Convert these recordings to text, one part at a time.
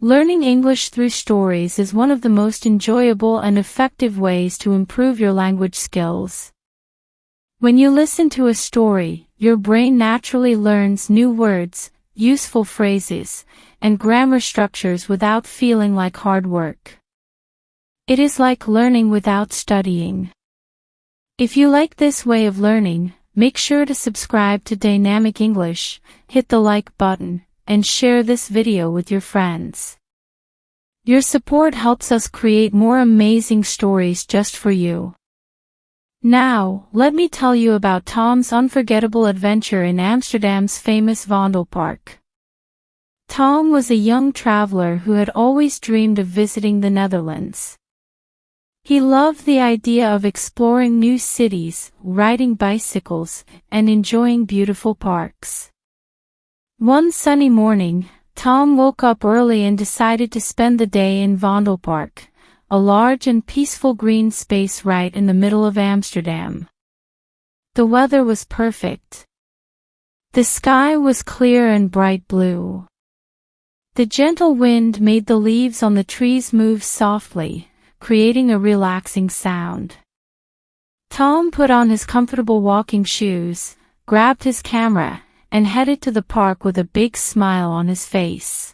Learning English through stories is one of the most enjoyable and effective ways to improve your language skills. When you listen to a story, your brain naturally learns new words, useful phrases, and grammar structures without feeling like hard work. It is like learning without studying. If you like this way of learning, make sure to subscribe to Dynamic English, hit the like button, and share this video with your friends. Your support helps us create more amazing stories just for you. Now, let me tell you about Tom's unforgettable adventure in Amsterdam's famous Vondelpark. Tom was a young traveler who had always dreamed of visiting the Netherlands. He loved the idea of exploring new cities, riding bicycles, and enjoying beautiful parks. One sunny morning, Tom woke up early and decided to spend the day in Vondelpark, a large and peaceful green space right in the middle of Amsterdam. The weather was perfect. The sky was clear and bright blue. The gentle wind made the leaves on the trees move softly, creating a relaxing sound. Tom put on his comfortable walking shoes, grabbed his camera, and headed to the park with a big smile on his face.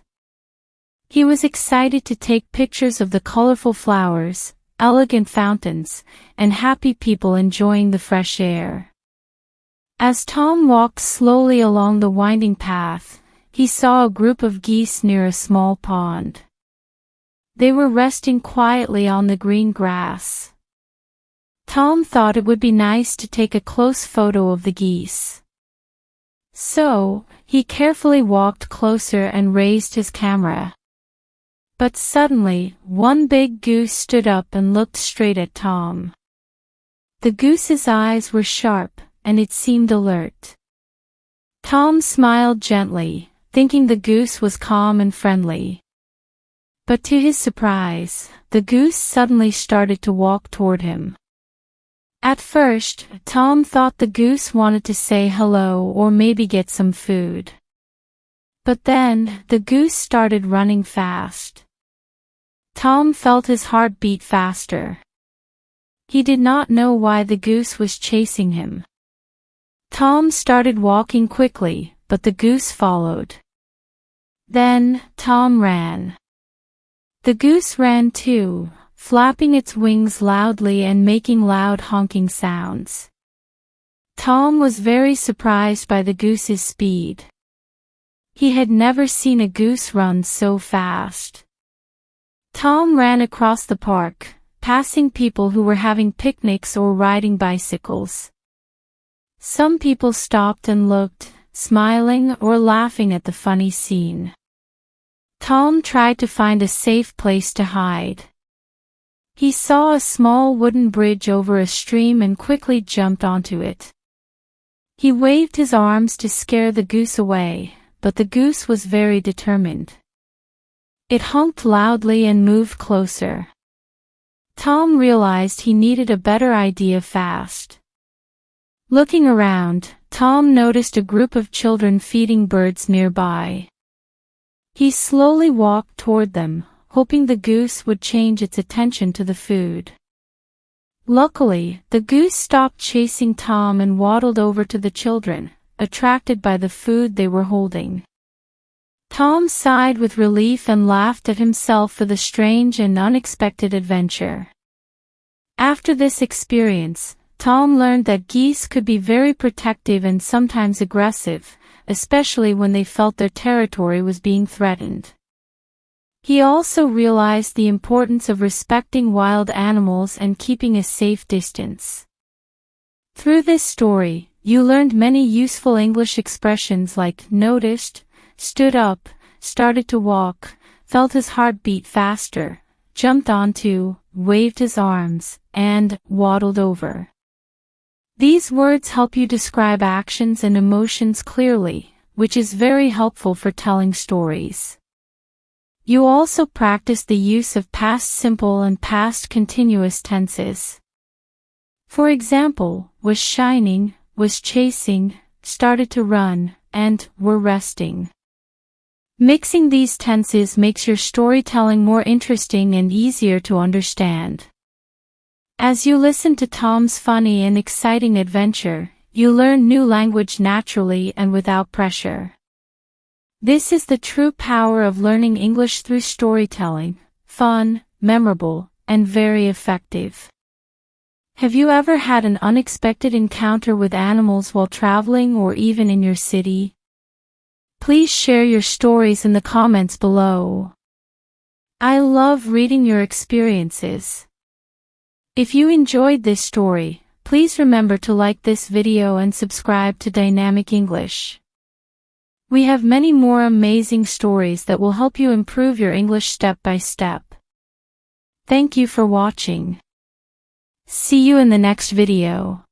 He was excited to take pictures of the colorful flowers, elegant fountains, and happy people enjoying the fresh air. As Tom walked slowly along the winding path, he saw a group of geese near a small pond. They were resting quietly on the green grass. Tom thought it would be nice to take a close photo of the geese. So, he carefully walked closer and raised his camera. But suddenly, one big goose stood up and looked straight at Tom. The goose's eyes were sharp, and it seemed alert. Tom smiled gently, thinking the goose was calm and friendly. But to his surprise, the goose suddenly started to walk toward him. At first, Tom thought the goose wanted to say hello or maybe get some food. But then, the goose started running fast. Tom felt his heart beat faster. He did not know why the goose was chasing him. Tom started walking quickly, but the goose followed. Then, Tom ran. The goose ran too, flapping its wings loudly and making loud honking sounds. Tom was very surprised by the goose's speed. He had never seen a goose run so fast. Tom ran across the park, passing people who were having picnics or riding bicycles. Some people stopped and looked, smiling or laughing at the funny scene. Tom tried to find a safe place to hide. He saw a small wooden bridge over a stream and quickly jumped onto it. He waved his arms to scare the goose away, but the goose was very determined. It honked loudly and moved closer. Tom realized he needed a better idea fast. Looking around, Tom noticed a group of children feeding birds nearby. He slowly walked toward them, hoping the goose would change its attention to the food. Luckily, the goose stopped chasing Tom and waddled over to the children, attracted by the food they were holding. Tom sighed with relief and laughed at himself for the strange and unexpected adventure. After this experience, Tom learned that geese could be very protective and sometimes aggressive, especially when they felt their territory was being threatened. He also realized the importance of respecting wild animals and keeping a safe distance. Through this story, you learned many useful English expressions like noticed, stood up, started to walk, felt his heart beat faster, jumped onto, waved his arms, and waddled over. These words help you describe actions and emotions clearly, which is very helpful for telling stories. You also practice the use of past simple and past continuous tenses. For example, was shining, was chasing, started to run, and were resting. Mixing these tenses makes your storytelling more interesting and easier to understand. As you listen to Tom's funny and exciting adventure, you learn new language naturally and without pressure. This is the true power of learning English through storytelling: fun, memorable, and very effective. Have you ever had an unexpected encounter with animals while traveling or even in your city? Please share your stories in the comments below. I love reading your experiences. If you enjoyed this story, please remember to like this video and subscribe to Dynamic English. We have many more amazing stories that will help you improve your English step by step. Thank you for watching. See you in the next video.